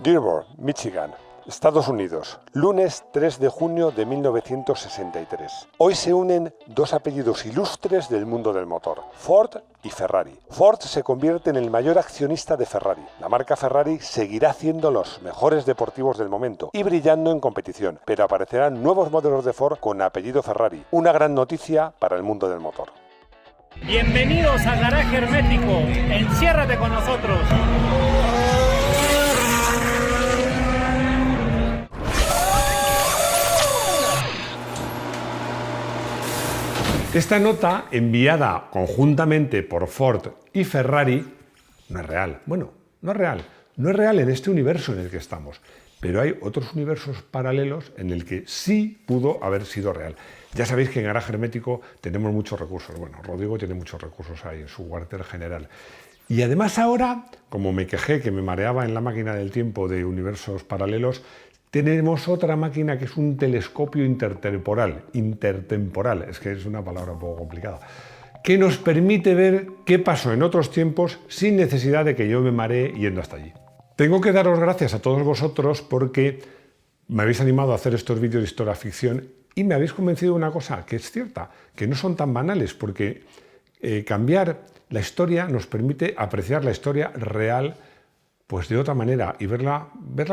Dearborn, Michigan, Estados Unidos, lunes 3 de junio de 1963. Hoy se unen dos apellidos ilustres del mundo del motor, Ford y Ferrari. Ford se convierte en el mayor accionista de Ferrari. La marca Ferrari seguirá siendo los mejores deportivos del momento y brillando en competición, pero aparecerán nuevos modelos de Ford con apellido Ferrari. Una gran noticia para el mundo del motor. Bienvenidos a Garaje Hermético. Enciérrate con nosotros. Esta nota, enviada conjuntamente por Ford y Ferrari, no es real. Bueno, no es real. No es real en este universo en el que estamos. Pero hay otros universos paralelos en el que sí pudo haber sido real. Ya sabéis que en Garaje Hermético tenemos muchos recursos. Bueno, Rodrigo tiene muchos recursos ahí en su cuartel general. Y además ahora, como me quejé que me mareaba en la máquina del tiempo de universos paralelos, tenemos otra máquina que es un telescopio intertemporal, es que es una palabra un poco complicada, que nos permite ver qué pasó en otros tiempos sin necesidad de que yo me maree yendo hasta allí. Tengo que daros gracias a todos vosotros porque me habéis animado a hacer estos vídeos de historia ficción y me habéis convencido de una cosa que es cierta, que no son tan banales, porque cambiar la historia nos permite apreciar la historia real pues de otra manera y verla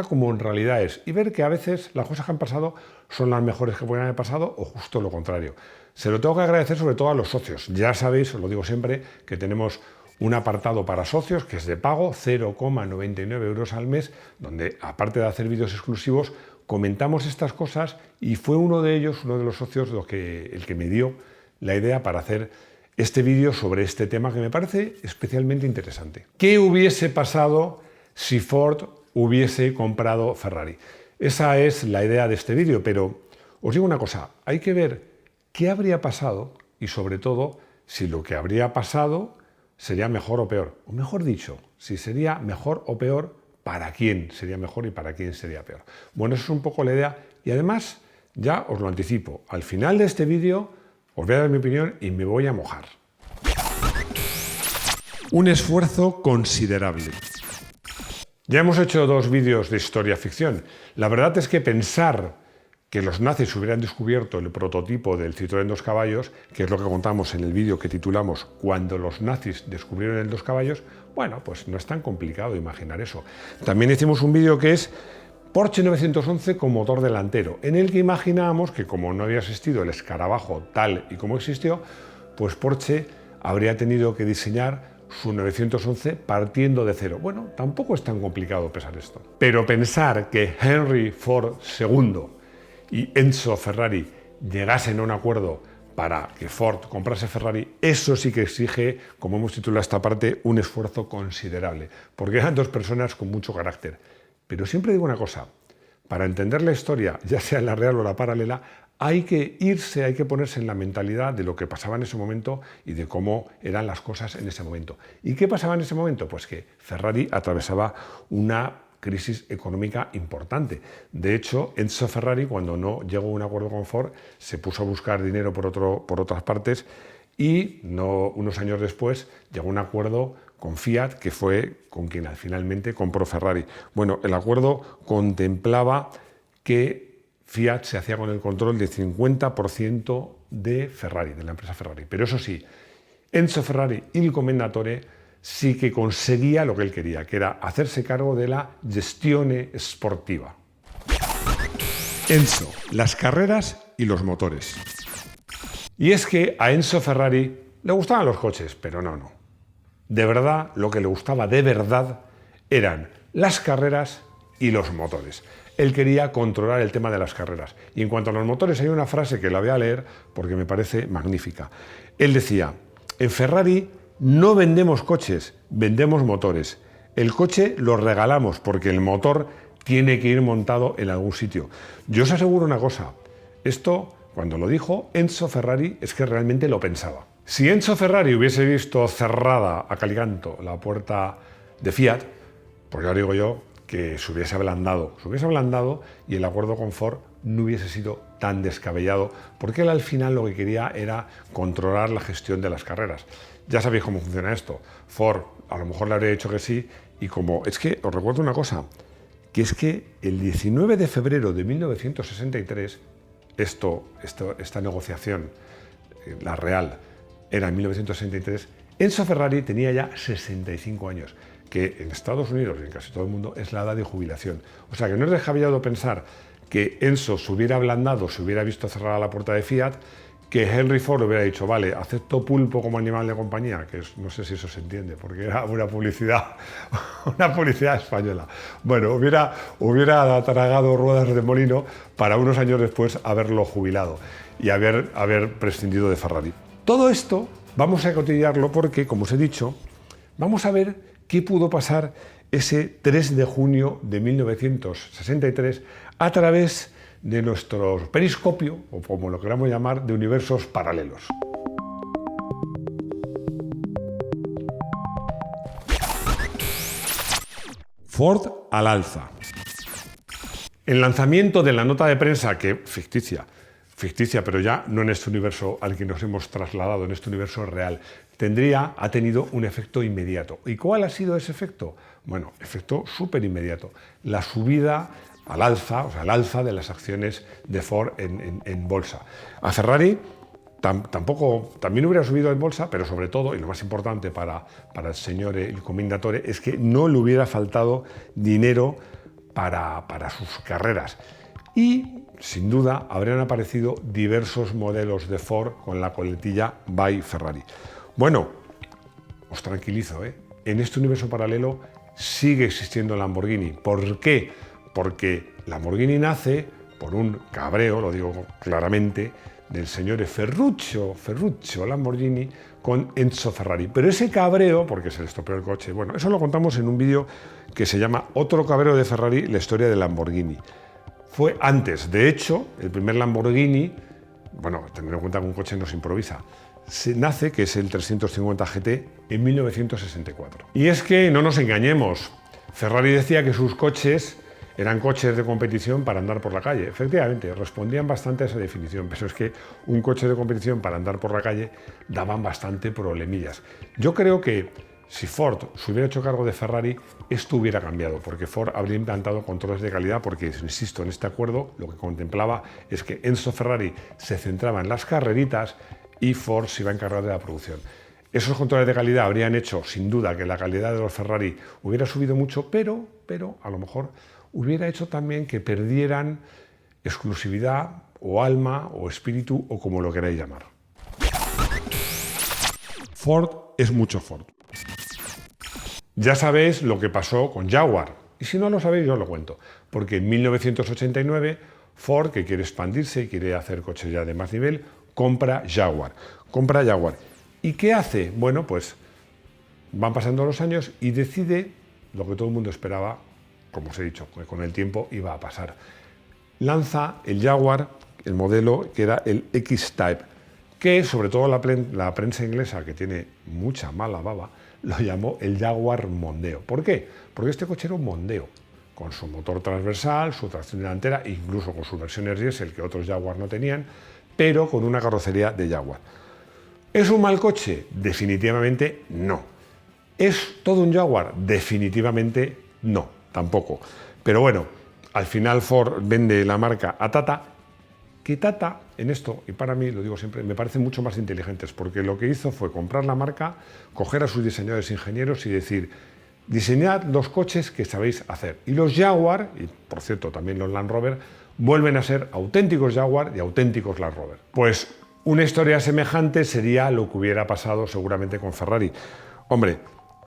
como en realidad es, y ver que a veces las cosas que han pasado son las mejores que pueden haber pasado o justo lo contrario. Se lo tengo que agradecer sobre todo a los socios. Ya sabéis, os lo digo siempre, que tenemos un apartado para socios que es de pago, 0,99 € al mes, donde aparte de hacer vídeos exclusivos, comentamos estas cosas y fue uno de ellos, uno de los socios, el que me dio la idea para hacer este vídeo sobre este tema que me parece especialmente interesante. ¿Qué hubiese pasado si Ford hubiese comprado Ferrari? Esa es la idea de este vídeo, pero os digo una cosa, hay que ver qué habría pasado y sobre todo si lo que habría pasado sería mejor o peor. O mejor dicho, si sería mejor o peor, para quién sería mejor y para quién sería peor. Bueno, eso es un poco la idea y además, ya os lo anticipo, al final de este vídeo os voy a dar mi opinión y me voy a mojar. Un esfuerzo considerable. Ya hemos hecho dos vídeos de historia ficción. La verdad es que pensar que los nazis hubieran descubierto el prototipo del Citroën 2 caballos, que es lo que contamos en el vídeo que titulamos Cuando los nazis descubrieron el 2 caballos, bueno, pues no es tan complicado imaginar eso. También hicimos un vídeo que es Porsche 911 con motor delantero, en el que imaginábamos que como no había existido el escarabajo tal y como existió, pues Porsche habría tenido que diseñar su 911 partiendo de cero. Bueno, tampoco es tan complicado pensar esto. Pero pensar que Henry Ford II y Enzo Ferrari llegasen a un acuerdo para que Ford comprase Ferrari, eso sí que exige, como hemos titulado esta parte, un esfuerzo considerable, porque eran dos personas con mucho carácter. Pero siempre digo una cosa, para entender la historia, ya sea en la real o la paralela, hay que irse, hay que ponerse en la mentalidad de lo que pasaba en ese momento y de cómo eran las cosas en ese momento. ¿Y qué pasaba en ese momento? Pues que Ferrari atravesaba una crisis económica importante. De hecho, Enzo Ferrari, cuando no llegó a un acuerdo con Ford, se puso a buscar dinero por otras partes y unos años después llegó a un acuerdo con Fiat, que fue con quien finalmente compró Ferrari. Bueno, el acuerdo contemplaba que Fiat se hacía con el control del 50% de Ferrari, de la empresa Ferrari. Pero eso sí, Enzo Ferrari, il Commendatore, sí que conseguía lo que él quería, que era hacerse cargo de la gestione sportiva. Enzo, las carreras y los motores. Y es que a Enzo Ferrari le gustaban los coches, pero no. De verdad, lo que le gustaba de verdad eran las carreras y los motores. Él quería controlar el tema de las carreras. Y en cuanto a los motores, hay una frase que la voy a leer porque me parece magnífica. Él decía, en Ferrari no vendemos coches, vendemos motores. El coche lo regalamos porque el motor tiene que ir montado en algún sitio. Yo os aseguro una cosa, esto cuando lo dijo Enzo Ferrari es que realmente lo pensaba. Si Enzo Ferrari hubiese visto cerrada a calicanto la puerta de Fiat, pues ya digo yo que se hubiese ablandado y el acuerdo con Ford no hubiese sido tan descabellado, porque él al final lo que quería era controlar la gestión de las carreras. Ya sabéis cómo funciona esto. Ford a lo mejor le habría dicho que sí, y como es que os recuerdo una cosa, que es que el 19 de febrero de 1963, esta negociación, la real, era en 1963, Enzo Ferrari tenía ya 65 años, que en Estados Unidos y en casi todo el mundo es la edad de jubilación. O sea que no es descabellado pensar que Enzo se hubiera ablandado, se hubiera visto cerrada la puerta de Fiat, que Henry Ford hubiera dicho, vale, acepto pulpo como animal de compañía, que no sé si eso se entiende, porque era una publicidad española. Bueno, hubiera tragado ruedas de molino para unos años después haberlo jubilado y haber prescindido de Ferrari. Todo esto vamos a cotillarlo porque, como os he dicho, vamos a ver qué pudo pasar ese 3 de junio de 1963 a través de nuestro periscopio, o como lo queramos llamar, de universos paralelos. Ford al alza. El lanzamiento de la nota de prensa, que ficticia, pero ya no en este universo al que nos hemos trasladado, en este universo real, ha tenido un efecto inmediato. ¿Y cuál ha sido ese efecto? Bueno, efecto súper inmediato. La subida al alza, o sea, el alza de las acciones de Ford en bolsa. A Ferrari también hubiera subido en bolsa, pero sobre todo, y lo más importante para el señor il Commendatore, es que no le hubiera faltado dinero para sus carreras. Y, sin duda, habrían aparecido diversos modelos de Ford con la coletilla By Ferrari. Bueno, os tranquilizo, en este universo paralelo sigue existiendo Lamborghini. ¿Por qué? Porque Lamborghini nace por un cabreo, lo digo claramente, del señor Ferruccio Lamborghini con Enzo Ferrari. Pero ese cabreo, porque se le estropeó el coche, bueno, eso lo contamos en un vídeo que se llama Otro cabreo de Ferrari, la historia de Lamborghini. Fue antes, de hecho, el primer Lamborghini, bueno, teniendo en cuenta que un coche no se improvisa, nace, que es el 350 GT, en 1964. Y es que, no nos engañemos, Ferrari decía que sus coches eran coches de competición para andar por la calle. Efectivamente, respondían bastante a esa definición, pero es que un coche de competición para andar por la calle daban bastante problemillas. Yo creo que si Ford se hubiera hecho cargo de Ferrari, esto hubiera cambiado, porque Ford habría implantado controles de calidad, porque, insisto, en este acuerdo lo que contemplaba es que Enzo Ferrari se centraba en las carreritas y Ford se iba a encargar de la producción. Esos controles de calidad habrían hecho, sin duda, que la calidad de los Ferrari hubiera subido mucho, pero a lo mejor hubiera hecho también que perdieran exclusividad o alma o espíritu o como lo queráis llamar. Ford es mucho Ford. Ya sabéis lo que pasó con Jaguar, y si no lo sabéis yo os lo cuento, porque en 1989 Ford, que quiere expandirse y quiere hacer coches ya de más nivel, compra Jaguar. ¿Y qué hace? Bueno, pues van pasando los años y decide lo que todo el mundo esperaba, como os he dicho, que con el tiempo iba a pasar. Lanza el Jaguar, el modelo que era el X-Type, que sobre todo la prensa inglesa, que tiene mucha mala baba, lo llamó el Jaguar Mondeo. ¿Por qué? Porque este coche era un Mondeo, con su motor transversal, su tracción delantera, incluso con sus versiones diésel que otros Jaguar no tenían, pero con una carrocería de Jaguar. ¿Es un mal coche? Definitivamente no. ¿Es todo un Jaguar? Definitivamente no, tampoco. Pero bueno, al final Ford vende la marca a Tata, que Tata en esto, y para mí, lo digo siempre, me parecen mucho más inteligentes, porque lo que hizo fue comprar la marca, coger a sus diseñadores e ingenieros y decir, diseñad los coches que sabéis hacer. Y los Jaguar, y por cierto también los Land Rover, vuelven a ser auténticos Jaguar y auténticos Land Rover. Pues una historia semejante sería lo que hubiera pasado seguramente con Ferrari. Hombre,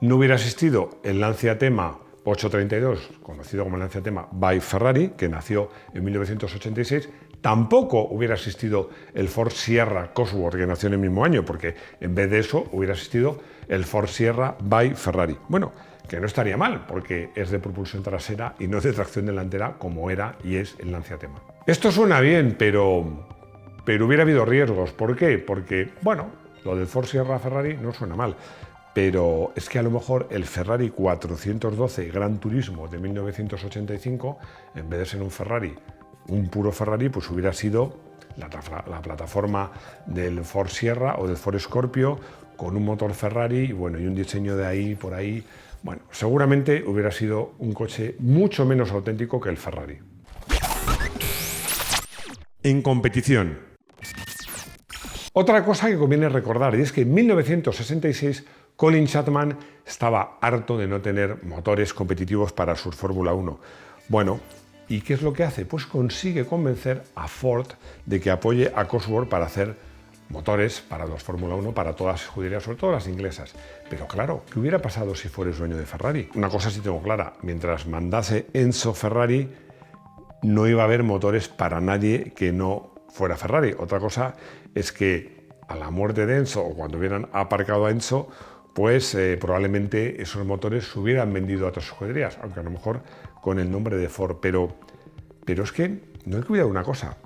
no hubiera existido el Lancia Thema 832, conocido como el Lancia Thema by Ferrari, que nació en 1986, tampoco hubiera existido el Ford Sierra Cosworth, que nació en el mismo año, porque en vez de eso hubiera existido el Ford Sierra by Ferrari. Bueno, que no estaría mal, porque es de propulsión trasera y no de tracción delantera, como era y es el Lancia Thema. Esto suena bien, pero hubiera habido riesgos. ¿Por qué? Porque, bueno, lo del Ford Sierra Ferrari no suena mal, pero es que a lo mejor el Ferrari 412 Gran Turismo de 1985, en vez de ser un Ferrari, un puro Ferrari, pues hubiera sido la plataforma del Ford Sierra o del Ford Scorpio con un motor Ferrari y, bueno, y un diseño de ahí por ahí. Bueno, seguramente hubiera sido un coche mucho menos auténtico que el Ferrari. En competición. Otra cosa que conviene recordar, y es que en 1966 Colin Chapman estaba harto de no tener motores competitivos para su Fórmula 1. Bueno, ¿y qué es lo que hace? Pues consigue convencer a Ford de que apoye a Cosworth para hacer motores para los Fórmula 1, para todas las escuderías, sobre todo las inglesas. Pero claro, ¿qué hubiera pasado si fueras dueño de Ferrari? Una cosa sí tengo clara, mientras mandase Enzo Ferrari, no iba a haber motores para nadie que no fuera Ferrari. Otra cosa es que a la muerte de Enzo, o cuando hubieran aparcado a Enzo, pues probablemente esos motores se hubieran vendido a otras escuderías, aunque a lo mejor con el nombre de Ford. Pero es que no hay que olvidar una cosa.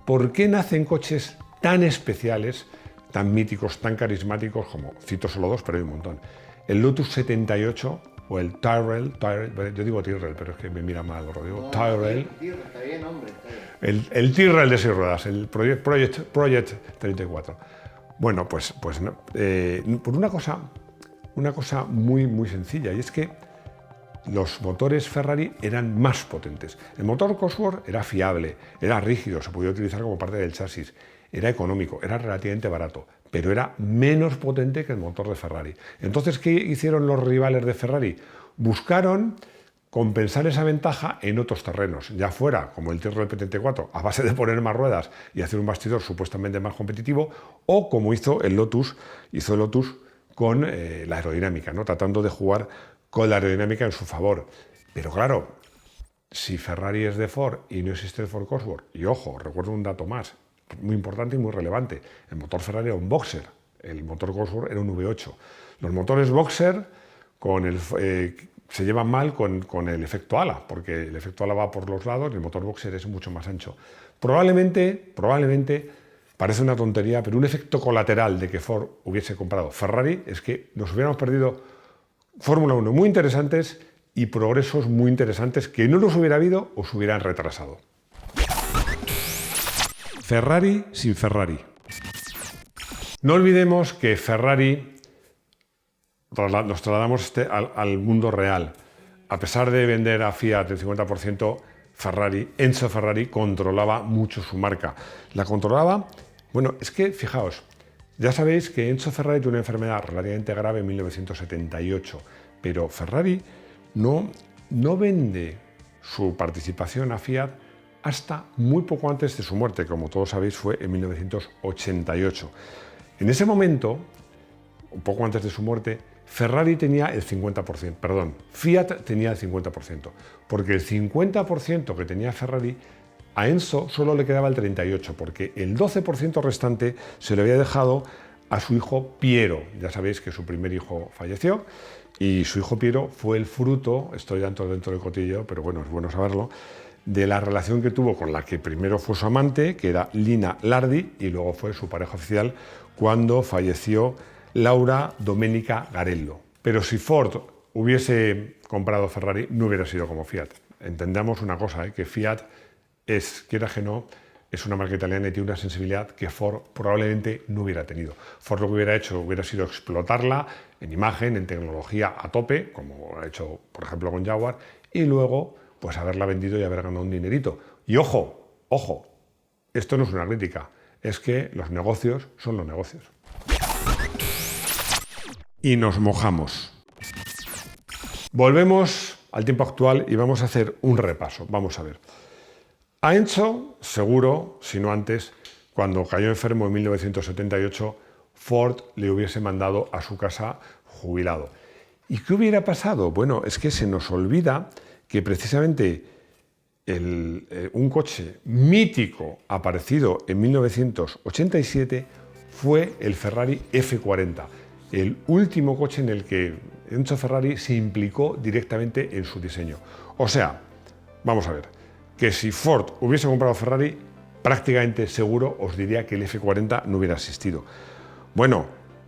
¿Por qué nacen coches tan especiales, tan míticos, tan carismáticos, como cito solo dos, pero hay un montón? El Lotus 78 o el Tyrrell, yo digo Tyrrell, pero es que me mira mal, lo digo Tyrrell. Está bien, hombre. Está bien. El Tyrrell de 6 ruedas, el Project 34. Bueno, pues no, por una cosa muy sencilla, y es que los motores Ferrari eran más potentes. El motor Cosworth era fiable, era rígido, se podía utilizar como parte del chasis, era económico, era relativamente barato, pero era menos potente que el motor de Ferrari. Entonces, ¿qué hicieron los rivales de Ferrari? Buscaron compensar esa ventaja en otros terrenos, ya fuera como el Tyrrell P34, a base de poner más ruedas y hacer un bastidor supuestamente más competitivo, o como hizo el Lotus con la aerodinámica, ¿no? Tratando de jugar con la aerodinámica en su favor. Pero claro, si Ferrari es de Ford y no existe el Ford Cosworth, y ojo, recuerdo un dato más, muy importante y muy relevante, el motor Ferrari era un Boxer, el motor Cosworth era un V8. Los motores Boxer se llevan mal con el efecto ala, porque el efecto ala va por los lados y el motor Boxer es mucho más ancho. Probablemente, parece una tontería, pero un efecto colateral de que Ford hubiese comprado Ferrari es que nos hubiéramos perdido Fórmula 1 muy interesantes y progresos muy interesantes que no los hubiera habido o se hubieran retrasado. Ferrari sin Ferrari. No olvidemos que Ferrari, nos trasladamos al mundo real. A pesar de vender a Fiat el 50%, Enzo Ferrari controlaba mucho su marca. La controlaba, bueno, es que fijaos, ya sabéis que Enzo Ferrari tuvo una enfermedad relativamente grave en 1978, pero Ferrari no vende su participación a Fiat hasta muy poco antes de su muerte, como todos sabéis fue en 1988. En ese momento, un poco antes de su muerte, Fiat tenía el 50%, porque el 50% que tenía Ferrari a Enzo solo le quedaba el 38%, porque el 12% restante se le había dejado a su hijo Piero. Ya sabéis que su primer hijo falleció y su hijo Piero fue el fruto, esto ya entro dentro del cotillo, pero bueno, es bueno saberlo, de la relación que tuvo con la que primero fue su amante, que era Lina Lardi, y luego fue su pareja oficial cuando falleció Laura Domenica Garello. Pero si Ford hubiese comprado Ferrari, no hubiera sido como Fiat. Entendamos una cosa, que Fiat quiera que no, es una marca italiana y tiene una sensibilidad que Ford probablemente no hubiera tenido. Ford lo que hubiera hecho hubiera sido explotarla en imagen, en tecnología a tope, como ha hecho, por ejemplo, con Jaguar, y luego pues haberla vendido y haber ganado un dinerito. Y ojo, esto no es una crítica, es que los negocios son los negocios. Y nos mojamos. Volvemos al tiempo actual y vamos a hacer un repaso. Vamos a ver. A Enzo, seguro, si no antes, cuando cayó enfermo en 1978, Ford le hubiese mandado a su casa jubilado. ¿Y qué hubiera pasado? Bueno, es que se nos olvida que precisamente un coche mítico aparecido en 1987 fue el Ferrari F40, el último coche en el que Enzo Ferrari se implicó directamente en su diseño. O sea, vamos a ver, que si Ford hubiese comprado Ferrari, prácticamente seguro os diría que el F40 no hubiera existido. Bueno,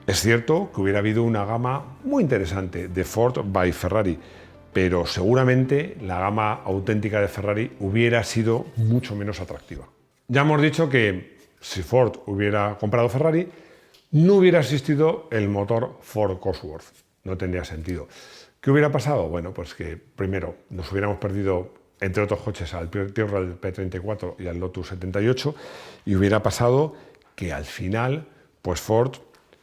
es cierto que hubiera habido una gama muy interesante de Ford by Ferrari, pero seguramente la gama auténtica de Ferrari hubiera sido mucho menos atractiva. Ya hemos dicho que si Ford hubiera comprado Ferrari, no hubiera existido el motor Ford Cosworth. No tendría sentido. ¿Qué hubiera pasado? Bueno, pues que primero nos hubiéramos perdido, entre otros coches, al Tyrrell P34 y al Lotus 78, y hubiera pasado que al final, pues Ford,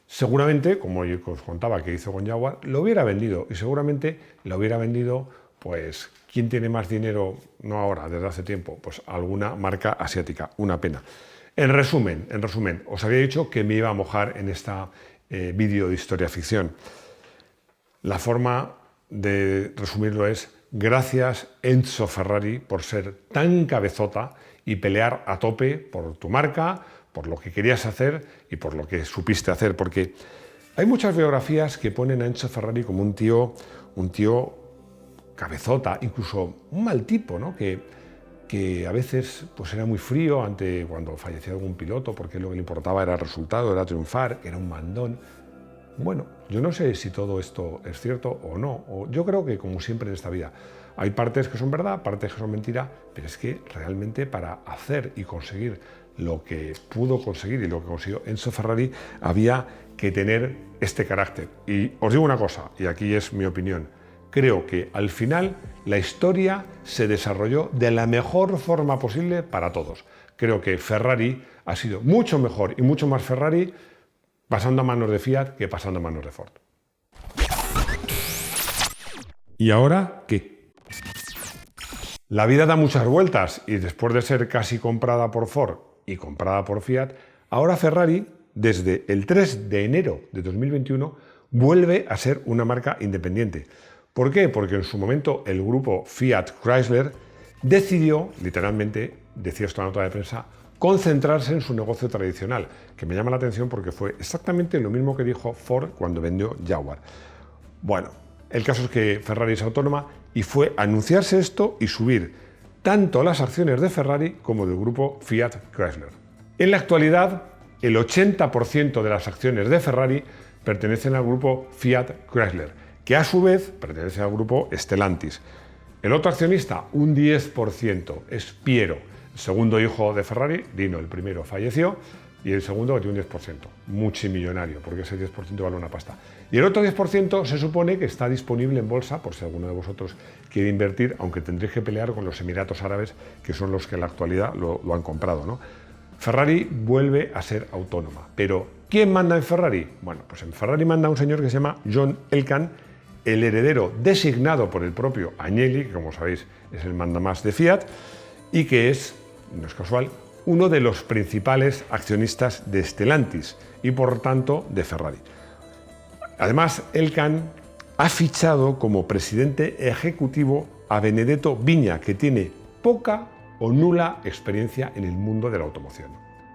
seguramente, como yo os contaba que hizo con Jaguar, lo hubiera vendido, y seguramente lo hubiera vendido, pues, ¿quién tiene más dinero? No ahora, desde hace tiempo, pues alguna marca asiática. Una pena. En resumen, os había dicho que me iba a mojar en esta vídeo de historia ficción. La forma de resumirlo es: gracias Enzo Ferrari por ser tan cabezota y pelear a tope por tu marca, por lo que querías hacer y por lo que supiste hacer, porque hay muchas biografías que ponen a Enzo Ferrari como un tío cabezota, incluso un mal tipo, ¿no? que a veces pues era muy frío cuando fallecía algún piloto, porque lo que le importaba era el resultado, era triunfar, era un mandón. Bueno, yo no sé si todo esto es cierto o no. Yo creo que, como siempre en esta vida, hay partes que son verdad, partes que son mentira, pero es que realmente para hacer y conseguir lo que pudo conseguir y lo que consiguió Enzo Ferrari había que tener este carácter. Y os digo una cosa, y aquí es mi opinión: creo que al final la historia se desarrolló de la mejor forma posible para todos. Creo que Ferrari ha sido mucho mejor y mucho más Ferrari pasando a manos de Fiat que pasando a manos de Ford. ¿Y ahora qué? La vida da muchas vueltas, y después de ser casi comprada por Ford y comprada por Fiat, ahora Ferrari, desde el 3 de enero de 2021, vuelve a ser una marca independiente. ¿Por qué? Porque en su momento el grupo Fiat Chrysler decidió, literalmente, decía esta nota de prensa, concentrarse en su negocio tradicional, que me llama la atención porque fue exactamente lo mismo que dijo Ford cuando vendió Jaguar. Bueno, el caso es que Ferrari es autónoma y fue anunciarse esto y subir tanto las acciones de Ferrari como del grupo Fiat Chrysler. En la actualidad, el 80% de las acciones de Ferrari pertenecen al grupo Fiat Chrysler, que a su vez pertenece al grupo Stellantis. El otro accionista, un 10%, es Piero, el segundo hijo de Ferrari. Dino, el primero, falleció, y el segundo tiene un 10%, multimillonario, porque ese 10% vale una pasta. Y el otro 10% se supone que está disponible en bolsa, por si alguno de vosotros quiere invertir, aunque tendréis que pelear con los Emiratos Árabes, que son los que en la actualidad lo han comprado, ¿no? Ferrari vuelve a ser autónoma. Pero ¿quién manda en Ferrari? Bueno, pues en Ferrari manda un señor que se llama John Elkann, el heredero designado por el propio Agnelli, que como sabéis es el mandamás de Fiat, y que es, no es casual, uno de los principales accionistas de Stellantis y por tanto de Ferrari. Además, Elkann ha fichado como presidente ejecutivo a Benedetto Vigna, que tiene poca o nula experiencia en el mundo de la automoción.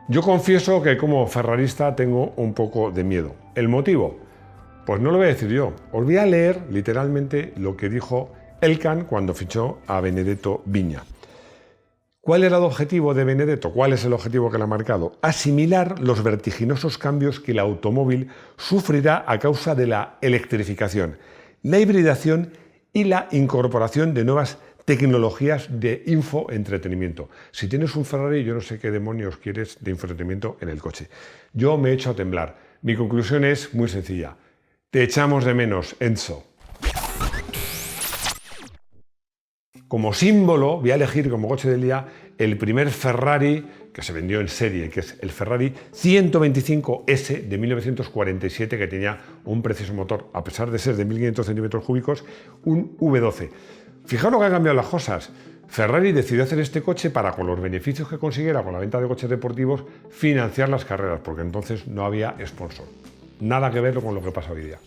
Yo confieso que como ferrarista tengo un poco de miedo. ¿El motivo? Pues no lo voy a decir yo. Os voy a leer literalmente lo que dijo Elkann cuando fichó a Benedetto Vigna. ¿Cuál era el objetivo de Benedetto? ¿Cuál es el objetivo que le ha marcado? Asimilar los vertiginosos cambios que el automóvil sufrirá a causa de la electrificación, la hibridación y la incorporación de nuevas tecnologías de infoentretenimiento. Si tienes un Ferrari, yo no sé qué demonios quieres de infoentretenimiento en el coche. Yo me he hecho a temblar. Mi conclusión es muy sencilla. Te echamos de menos, Enzo. Como símbolo, voy a elegir como coche del día el primer Ferrari que se vendió en serie, que es el Ferrari 125S de 1947, que tenía un precioso motor, a pesar de ser de 1500 centímetros cúbicos, un V12. Fijaos lo que han cambiado las cosas. Ferrari decidió hacer este coche para, con los beneficios que consiguiera con la venta de coches deportivos, financiar las carreras, porque entonces no había sponsor. Nada que ver con lo que pasa hoy día.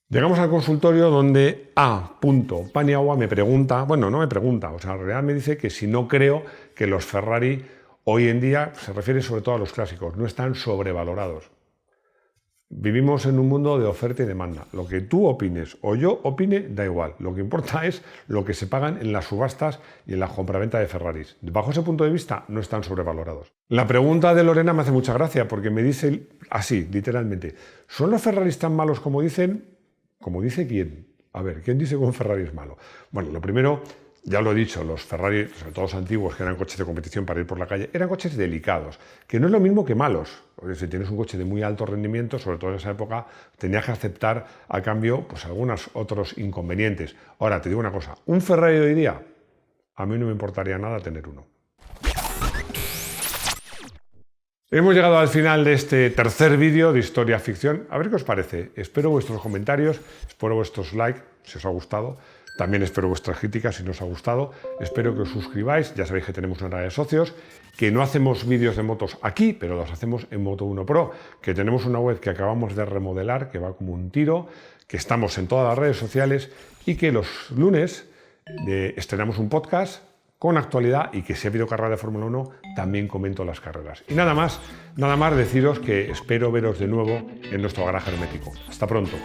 Llegamos al consultorio donde A. Paniagua me pregunta, bueno, no me pregunta, o sea, en realidad me dice que si no creo que los Ferrari hoy en día, se refiere sobre todo a los clásicos, no están sobrevalorados. Vivimos en un mundo de oferta y demanda. Lo que tú opines o yo opine, da igual. Lo que importa es lo que se pagan en las subastas y en la compraventa de Ferraris. Bajo ese punto de vista, no están sobrevalorados. La pregunta de Lorena me hace mucha gracia porque me dice así, literalmente, ¿son los Ferraris tan malos como dicen? ¿Como dice quién? A ver, ¿quién dice que un Ferrari es malo? Bueno, lo primero, Ya lo he dicho, los Ferrari, sobre todo los antiguos, que eran coches de competición para ir por la calle, eran coches delicados, que no es lo mismo que malos. Porque si tienes un coche de muy alto rendimiento, sobre todo en esa época, tenías que aceptar a cambio pues, algunos otros inconvenientes. Ahora, te digo una cosa, un Ferrari de hoy día, a mí no me importaría nada tener uno. Hemos llegado al final de este tercer vídeo de Historia Ficción. A ver qué os parece. Espero vuestros comentarios, espero vuestros likes, si os ha gustado. También espero vuestras críticas si no os ha gustado. Espero que os suscribáis. Ya sabéis que tenemos una red de socios, que no hacemos vídeos de motos aquí, pero los hacemos en Moto1 Pro, que tenemos una web que acabamos de remodelar, que va como un tiro, que estamos en todas las redes sociales y que los lunes estrenamos un podcast con actualidad y que si ha habido carrera de Fórmula 1 también comento las carreras. Y nada más deciros que espero veros de nuevo en nuestro garaje hermético. Hasta pronto.